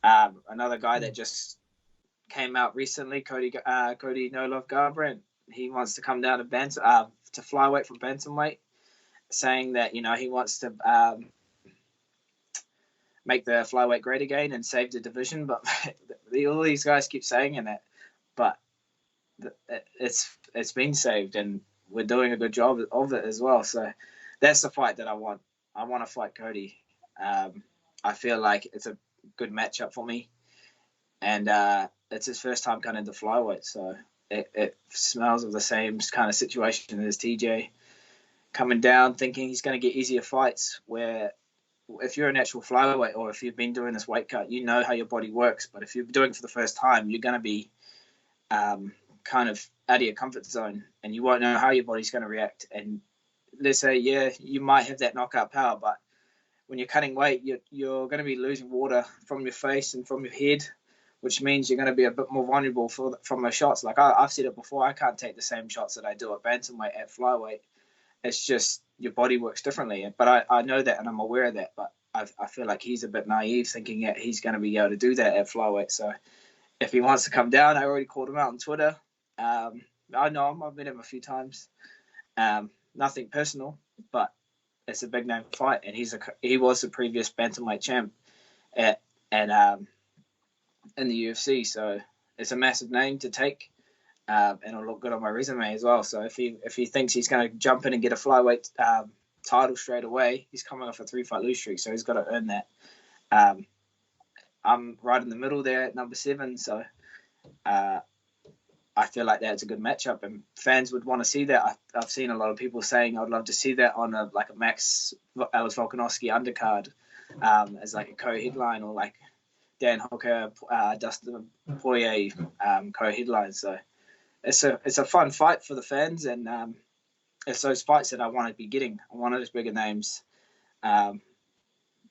Another guy that just came out recently, Cody No Love Garbrandt. He wants to come down to flyweight from bantamweight, saying that he wants to make the flyweight great again and save the division. But all these guys keep saying that, but it's been saved, and we're doing a good job of it as well. So that's the fight that I want. I want to fight Cody. I feel like it's a good matchup for me, and it's his first time coming into flyweight, so it smells of the same kind of situation as TJ coming down, thinking he's going to get easier fights. Where if you're a natural flyweight, or if you've been doing this weight cut, you know how your body works. But if you're doing it for the first time, you're going to be kind of out of your comfort zone, and you won't know how your body's going to react. And let's say, you might have that knockout power, but when you're cutting weight, you're going to be losing water from your face and from your head, which means you're going to be a bit more vulnerable from those shots. Like I've said it before, I can't take the same shots that I do at bantamweight at flyweight. It's just your body works differently. But I know that, and I'm aware of that. But I feel like he's a bit naive, thinking that he's going to be able to do that at flyweight. So if he wants to come down, I already called him out on Twitter. I know him. I've met him a few times. Nothing personal, but it's a big name fight, and he was the previous bantamweight champ in the UFC, so it's a massive name to take, and it'll look good on my resume as well. So if he thinks he's going to jump in and get a flyweight title straight away, he's coming off a 3-fight lose streak, so he's got to earn that. I'm right in the middle there at number 7, so I feel like that's a good matchup, and fans would want to see that. I've seen a lot of people saying I'd love to see that on a Max Alice Volkanovski undercard, as like a co-headline, or like Dan Hooker, Dustin Poirier co-headline. So it's a fun fight for the fans, and it's those fights that I want to be getting. I want those bigger names, and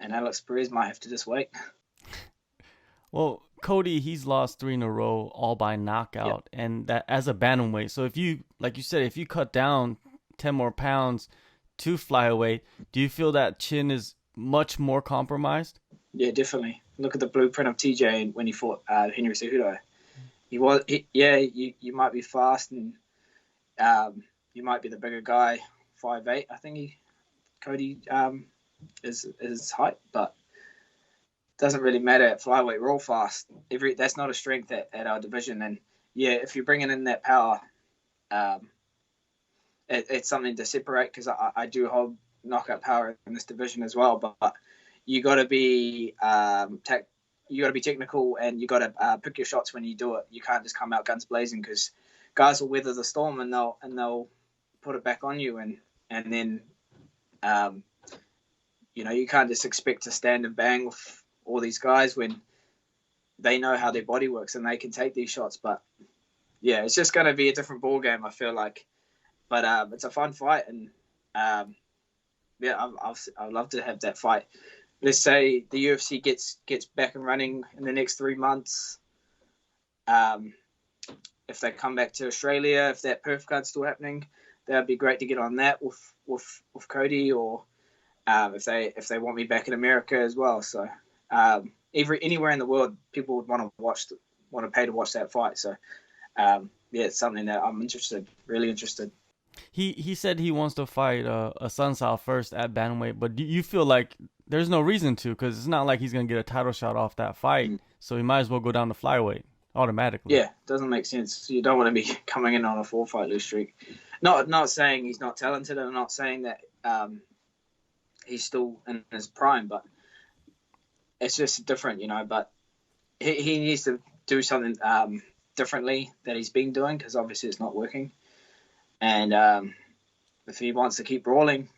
Alex Perez might have to just wait. Well, Cody, he's lost 3 in a row, all by knockout, and that as a bantamweight. So if you, like you said, if you cut down 10 more pounds to flyweight, do you feel that chin is much more compromised? Yeah, definitely. Look at the blueprint of TJ when he fought Henry Cejudo. You might be fast, and you might be the bigger guy, 5'8". I think Cody is his height, but doesn't really matter at flyweight. We're all fast. That's not a strength at our division. And if you're bringing in that power, it's something to separate, because I do hold knockout power in this division as well. But you got to be technical, and you got to pick your shots when you do it. You can't just come out guns blazing, because guys will weather the storm, and they'll put it back on you, and then you can't just expect to stand and bang with all these guys when they know how their body works and they can take these shots. But it's just going to be a different ball game, I feel like. But it's a fun fight, and I'd love to have that fight. Let's say the UFC gets back and running in the next 3 months. If they come back to Australia, if that Perth card's still happening, that'd be great to get on that with Cody, or if they want me back in America as well. So anywhere in the world, people would want to pay to watch that fight. So it's something that I'm really interested. He said he wants to fight a Sunsao first at bantamweight, but do you feel like there's no reason to, because it's not like he's gonna get a title shot off that fight, so he might as well go down to flyweight automatically? Yeah, doesn't make sense. You don't want to be coming in on a 4-fight lose streak. Not saying he's not talented, and I'm not saying that he's still in his prime, but it's just different, But he needs to do something differently that he's been doing, because obviously it's not working. And if he wants to keep brawling,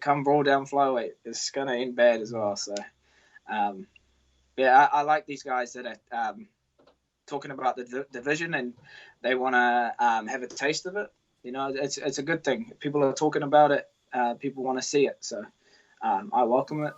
come brawl down flyweight. It's going to end bad as well. So, I like these guys that are talking about the division, and they want to have a taste of it. It's a good thing. People are talking about it. People want to see it. So I welcome it.